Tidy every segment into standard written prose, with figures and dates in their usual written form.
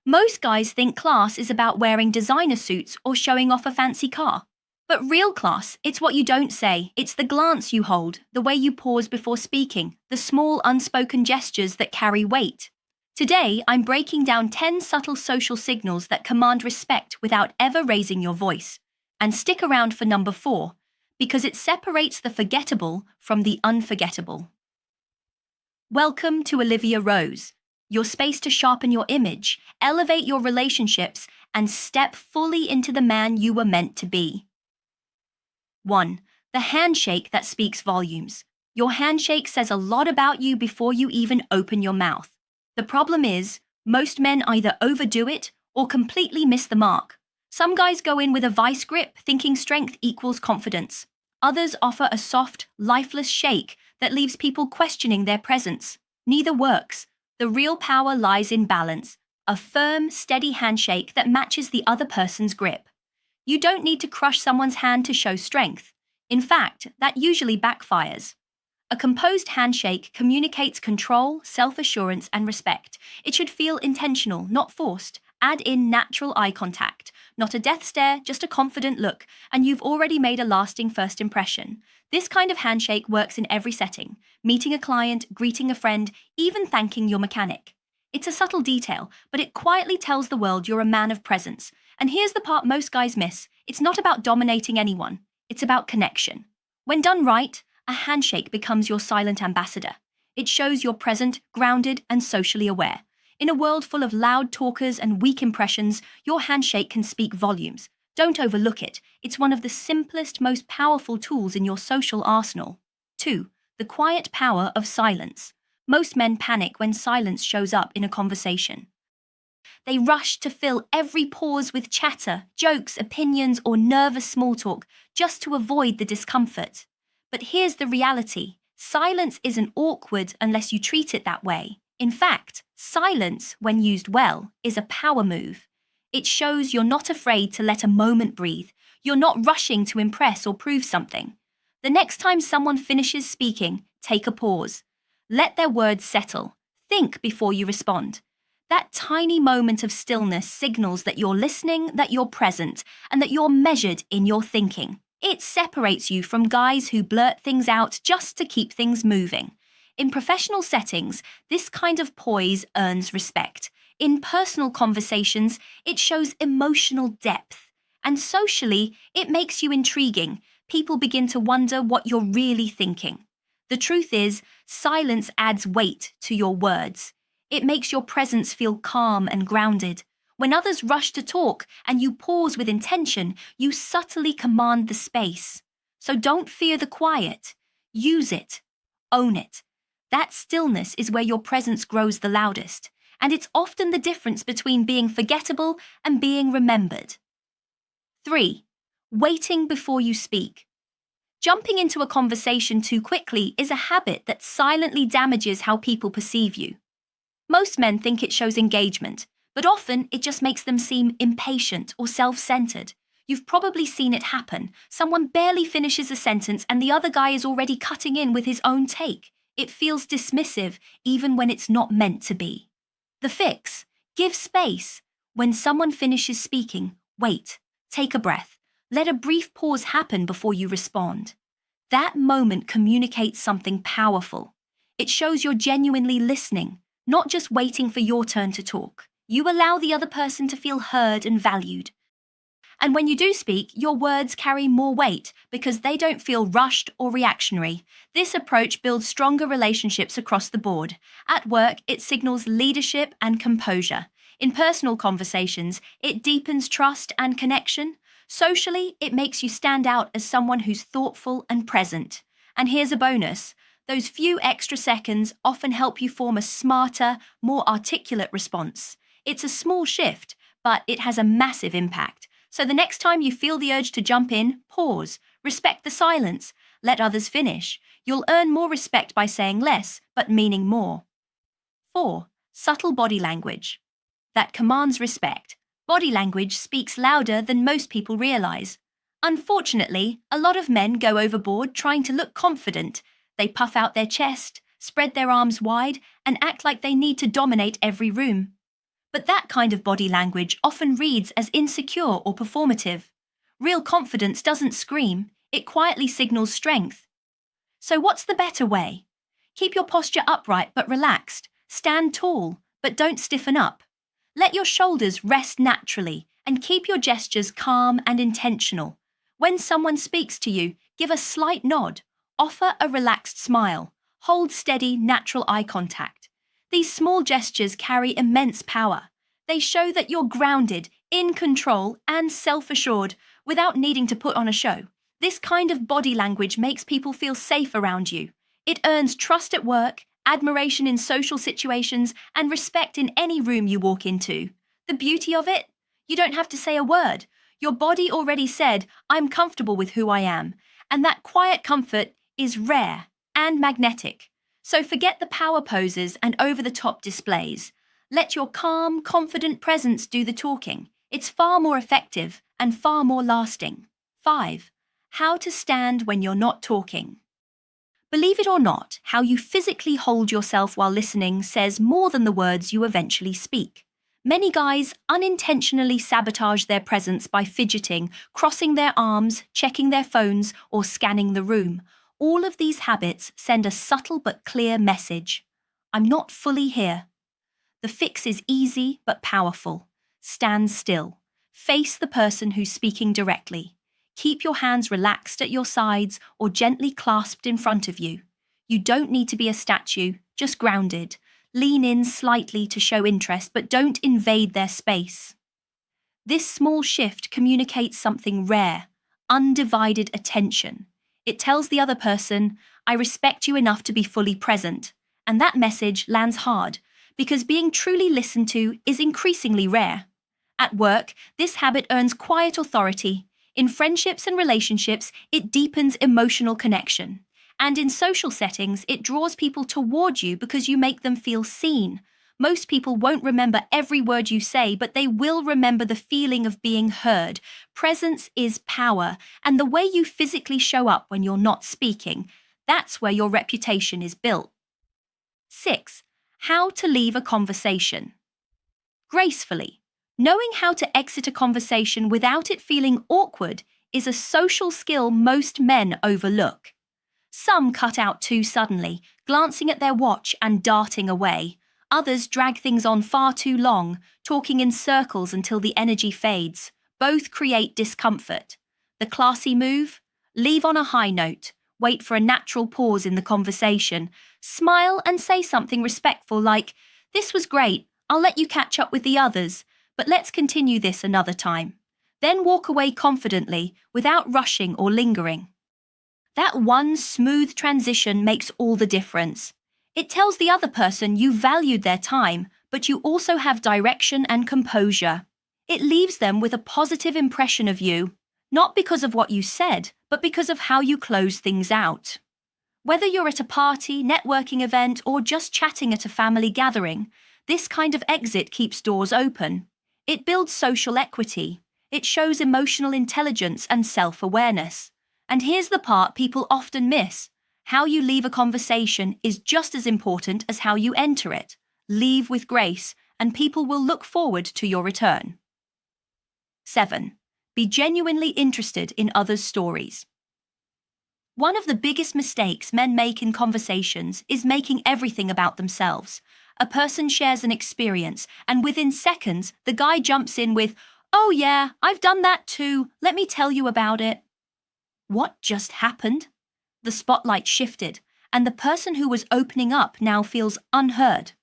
Most guys think class is about wearing designer suits or showing off a fancy car. But real class, it's what you don't say. It's the glance you hold, the way you pause before speaking, the small unspoken gestures that carry weight. Today, I'm breaking down 10 subtle social signals that command respect without ever raising your voice. And stick around for number 4, because it separates the forgettable from the unforgettable. Welcome to Olivia Rose, your space to sharpen your image, elevate your relationships, and step fully into the man you were meant to be. 1. The handshake that speaks volumes. Your handshake says a lot about you before you even open your mouth. The problem is, most men either overdo it or completely miss the mark. Some guys go in with a vice grip, thinking strength equals confidence. Others offer a soft, lifeless shake that leaves people questioning their presence. Neither works. The real power lies in balance, a firm, steady handshake that matches the other person's grip. You don't need to crush someone's hand to show strength. In fact, that usually backfires. A composed handshake communicates control, self-assurance, and respect. It should feel intentional, not forced. Add in natural eye contact. Not a death stare, just a confident look, and you've already made a lasting first impression. This kind of handshake works in every setting: meeting a client, greeting a friend, even thanking your mechanic. It's a subtle detail, but it quietly tells the world you're a man of presence. And here's the part most guys miss. It's not about dominating anyone. It's about connection. When done right, a handshake becomes your silent ambassador. It shows you're present, grounded, and socially aware. In a world full of loud talkers and weak impressions, your handshake can speak volumes. Don't overlook it. It's one of the simplest, most powerful tools in your social arsenal. 2. The quiet power of silence. Most men panic when silence shows up in a conversation. They rush to fill every pause with chatter, jokes, opinions, or nervous small talk just to avoid the discomfort. But here's the reality. Silence isn't awkward unless you treat it that way. In fact, silence, when used well, is a power move. It shows you're not afraid to let a moment breathe. You're not rushing to impress or prove something. The next time someone finishes speaking, take a pause. Let their words settle. Think before you respond. That tiny moment of stillness signals that you're listening, that you're present, and that you're measured in your thinking. It separates you from guys who blurt things out just to keep things moving. In professional settings, this kind of poise earns respect. In personal conversations, it shows emotional depth. And socially, it makes you intriguing. People begin to wonder what you're really thinking. The truth is, silence adds weight to your words. It makes your presence feel calm and grounded. When others rush to talk and you pause with intention, you subtly command the space. So don't fear the quiet. Use it. Own it. That stillness is where your presence grows the loudest, and it's often the difference between being forgettable and being remembered. 3. Waiting before you speak. Jumping into a conversation too quickly is a habit that silently damages how people perceive you. Most men think it shows engagement, but often it just makes them seem impatient or self-centered. You've probably seen it happen. Someone barely finishes a sentence and the other guy is already cutting in with his own take. It feels dismissive, even when it's not meant to be. The fix: give space. When someone finishes speaking, wait. Take a breath. Let a brief pause happen before you respond. That moment communicates something powerful. It shows you're genuinely listening, not just waiting for your turn to talk. You allow the other person to feel heard and valued. And when you do speak, your words carry more weight because they don't feel rushed or reactionary. This approach builds stronger relationships across the board. At work, it signals leadership and composure. In personal conversations, it deepens trust and connection. Socially, it makes you stand out as someone who's thoughtful and present. And here's a bonus. Those few extra seconds often help you form a smarter, more articulate response. It's a small shift, but it has a massive impact. So the next time you feel the urge to jump in, pause, respect the silence, let others finish. You'll earn more respect by saying less, but meaning more. 4. Subtle body language. That commands respect. Body language speaks louder than most people realize. Unfortunately, a lot of men go overboard trying to look confident. They puff out their chest, spread their arms wide, and act like they need to dominate every room. But that kind of body language often reads as insecure or performative. Real confidence doesn't scream, it quietly signals strength. So what's the better way? Keep your posture upright but relaxed. Stand tall, but don't stiffen up. Let your shoulders rest naturally and keep your gestures calm and intentional. When someone speaks to you, give a slight nod. Offer a relaxed smile. Hold steady, natural eye contact. These small gestures carry immense power. They show that you're grounded, in control, and self-assured without needing to put on a show. This kind of body language makes people feel safe around you. It earns trust at work, admiration in social situations, and respect in any room you walk into. The beauty of it? You don't have to say a word. Your body already said, "I'm comfortable with who I am." And that quiet comfort is rare and magnetic. So forget the power poses and over-the-top displays. Let your calm, confident presence do the talking. It's far more effective and far more lasting. 5. How to stand when you're not talking. Believe it or not, how you physically hold yourself while listening says more than the words you eventually speak. Many guys unintentionally sabotage their presence by fidgeting, crossing their arms, checking their phones, or scanning the room. All of these habits send a subtle but clear message. I'm not fully here. The fix is easy but powerful. Stand still. Face the person who's speaking directly. Keep your hands relaxed at your sides or gently clasped in front of you. You don't need to be a statue, just grounded. Lean in slightly to show interest, but don't invade their space. This small shift communicates something rare, undivided attention. It tells the other person, "I respect you enough to be fully present." And that message lands hard, because being truly listened to is increasingly rare. At work, this habit earns quiet authority. In friendships and relationships, it deepens emotional connection. And in social settings, it draws people toward you because you make them feel seen. Most people won't remember every word you say, but they will remember the feeling of being heard. Presence is power, and the way you physically show up when you're not speaking, that's where your reputation is built. 6. How to leave a conversation. Gracefully. Knowing how to exit a conversation without it feeling awkward is a social skill most men overlook. Some cut out too suddenly, glancing at their watch and darting away. Others drag things on far too long, talking in circles until the energy fades. Both create discomfort. The classy move? Leave on a high note. Wait for a natural pause in the conversation. Smile and say something respectful like, "This was great. I'll let you catch up with the others, but let's continue this another time." Then walk away confidently, without rushing or lingering. That one smooth transition makes all the difference. It tells the other person you valued their time, but you also have direction and composure. It leaves them with a positive impression of you, not because of what you said, but because of how you close things out. Whether you're at a party, networking event, or just chatting at a family gathering, this kind of exit keeps doors open. It builds social equity. It shows emotional intelligence and self-awareness. And here's the part people often miss. How you leave a conversation is just as important as how you enter it. Leave with grace, and people will look forward to your return. 7. Be genuinely interested in others' stories. One of the biggest mistakes men make in conversations is making everything about themselves. A person shares an experience, and within seconds, the guy jumps in with, "Oh yeah, I've done that too. Let me tell you about it." What just happened? The spotlight shifted, and the person who was opening up now feels unheard.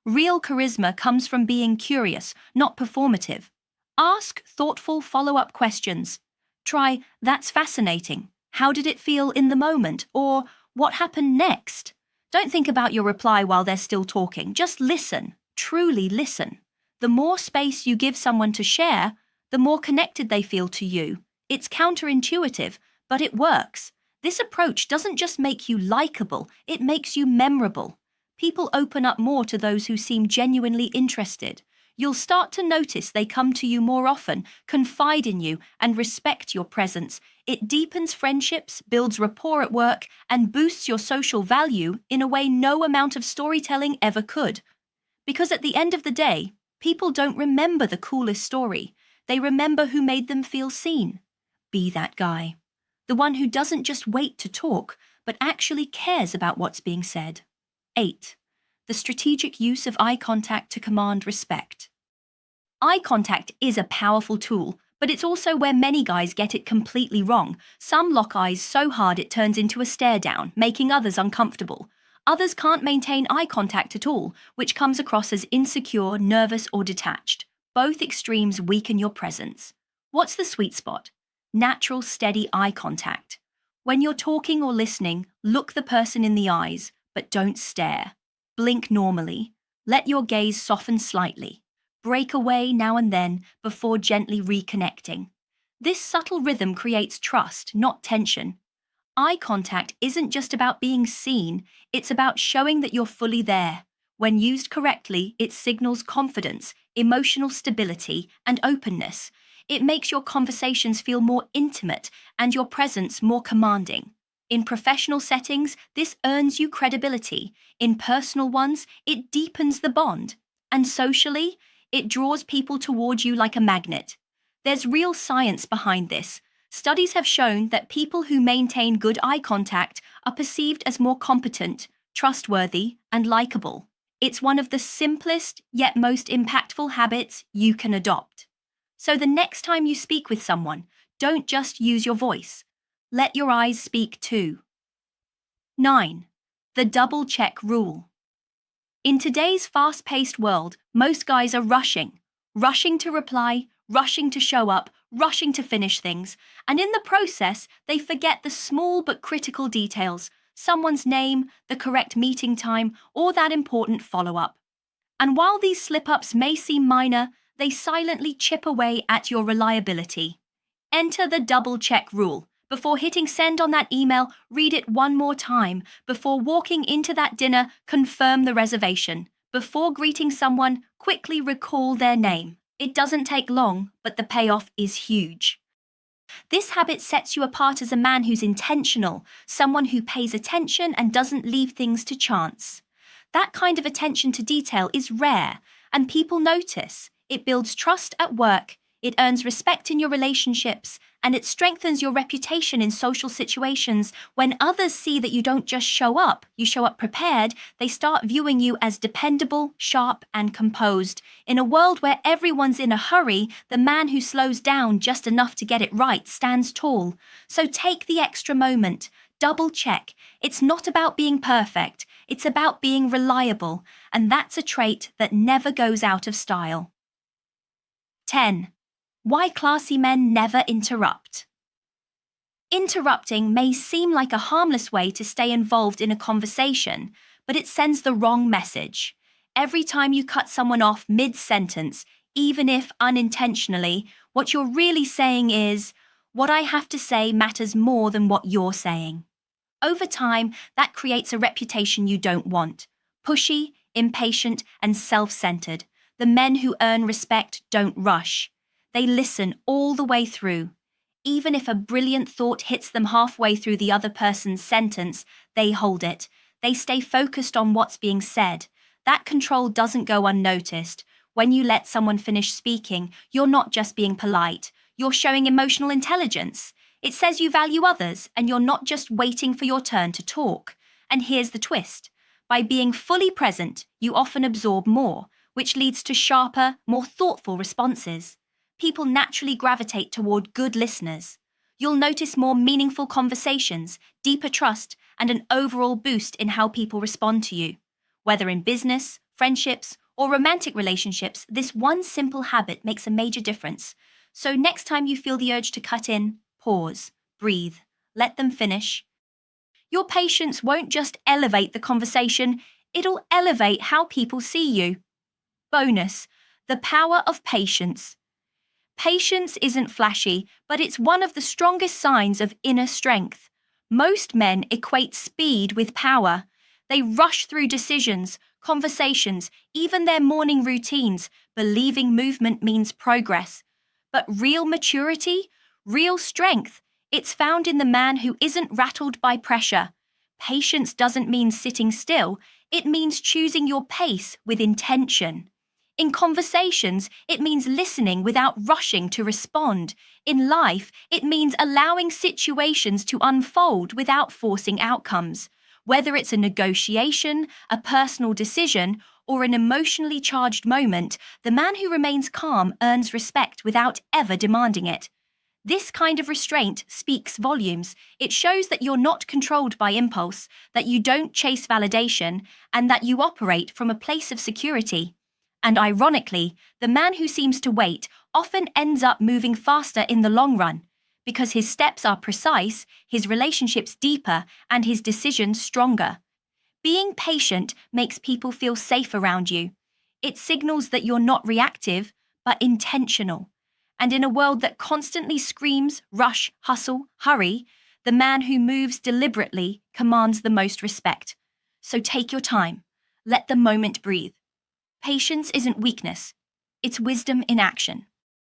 Real charisma comes from being curious, not performative. Ask thoughtful follow-up questions. Try, "That's fascinating. How did it feel in the moment?" Or, "What happened next?" Don't think about your reply while they're still talking. Just listen. Truly listen. The more space you give someone to share, the more connected they feel to you. It's counterintuitive, but it works. This approach doesn't just make you likable, it makes you memorable. People open up more to those who seem genuinely interested. You'll start to notice they come to you more often, confide in you, and respect your presence. It deepens friendships, builds rapport at work, and boosts your social value in a way no amount of storytelling ever could. Because at the end of the day, People don't remember the coolest story. They remember who made them feel seen. Be that guy. The one who doesn't just wait to talk, but actually cares about what's being said. 8. The strategic use of eye contact to command respect. Eye contact is a powerful tool, but it's also where many guys get it completely wrong. Some lock eyes so hard it turns into a stare down, making others uncomfortable. Others can't maintain eye contact at all, which comes across as insecure, nervous, or detached. Both extremes weaken your presence. What's the sweet spot? Natural, steady eye contact. When you're talking or listening, look the person in the eyes, but don't stare. Blink normally. Let your gaze soften slightly. Break away now and then before gently reconnecting. This subtle rhythm creates trust, not tension. Eye contact isn't just about being seen, it's about showing that you're fully there. When used correctly, it signals confidence, emotional stability, and openness. It makes your conversations feel more intimate and your presence more commanding. In professional settings, this earns you credibility. In personal ones, it deepens the bond. And socially, it draws people toward you like a magnet. There's real science behind this. Studies have shown that people who maintain good eye contact are perceived as more competent, trustworthy, and likable. It's one of the simplest yet most impactful habits you can adopt. So the next time you speak with someone, don't just use your voice. Let your eyes speak too. 9. The double-check rule. In today's fast-paced world, most guys are rushing to reply, rushing to show up, rushing to finish things, and in the process, they forget the small but critical details, someone's name, the correct meeting time, or that important follow-up. And while these slip-ups may seem minor, they silently chip away at your reliability. Enter the double-check rule. Before hitting send on that email, read it one more time. Before walking into that dinner, confirm the reservation. Before greeting someone, quickly recall their name. It doesn't take long, but the payoff is huge. This habit sets you apart as a man who's intentional, someone who pays attention and doesn't leave things to chance. That kind of attention to detail is rare, and people notice. It builds trust at work, it earns respect in your relationships, and it strengthens your reputation in social situations. When others see that you don't just show up, you show up prepared, they start viewing you as dependable, sharp, and composed. In a world where everyone's in a hurry, the man who slows down just enough to get it right stands tall. So take the extra moment. Double check. It's not about being perfect, it's about being reliable, and that's a trait that never goes out of style. 10. Why classy men never interrupt. Interrupting may seem like a harmless way to stay involved in a conversation, but it sends the wrong message. Every time you cut someone off mid-sentence, even if unintentionally, what you're really saying is, "What I have to say matters more than what you're saying." Over time, that creates a reputation you don't want. Pushy, impatient, and self-centered. The men who earn respect don't rush. They listen all the way through. Even if a brilliant thought hits them halfway through the other person's sentence, they hold it. They stay focused on what's being said. That control doesn't go unnoticed. When you let someone finish speaking, you're not just being polite. You're showing emotional intelligence. It says you value others, and you're not just waiting for your turn to talk. And here's the twist. By being fully present, you often absorb more, which leads to sharper, more thoughtful responses. People naturally gravitate toward good listeners. You'll notice more meaningful conversations, deeper trust, and an overall boost in how people respond to you. Whether in business, friendships, or romantic relationships, this one simple habit makes a major difference. So next time you feel the urge to cut in, pause, breathe, let them finish. Your patience won't just elevate the conversation, it'll elevate how people see you. Bonus, the power of patience. Patience isn't flashy, but it's one of the strongest signs of inner strength. Most men equate speed with power. They rush through decisions, conversations, even their morning routines, believing movement means progress. But real maturity, real strength, it's found in the man who isn't rattled by pressure. Patience doesn't mean sitting still, it means choosing your pace with intention. In conversations, it means listening without rushing to respond. In life, it means allowing situations to unfold without forcing outcomes. Whether it's a negotiation, a personal decision, or an emotionally charged moment, the man who remains calm earns respect without ever demanding it. This kind of restraint speaks volumes. It shows that you're not controlled by impulse, that you don't chase validation, and that you operate from a place of security. And ironically, the man who seems to wait often ends up moving faster in the long run, because his steps are precise, his relationships deeper, and his decisions stronger. Being patient makes people feel safe around you. It signals that you're not reactive, but intentional. And in a world that constantly screams, rush, hustle, hurry, the man who moves deliberately commands the most respect. So take your time. Let the moment breathe. Patience isn't weakness. It's wisdom in action.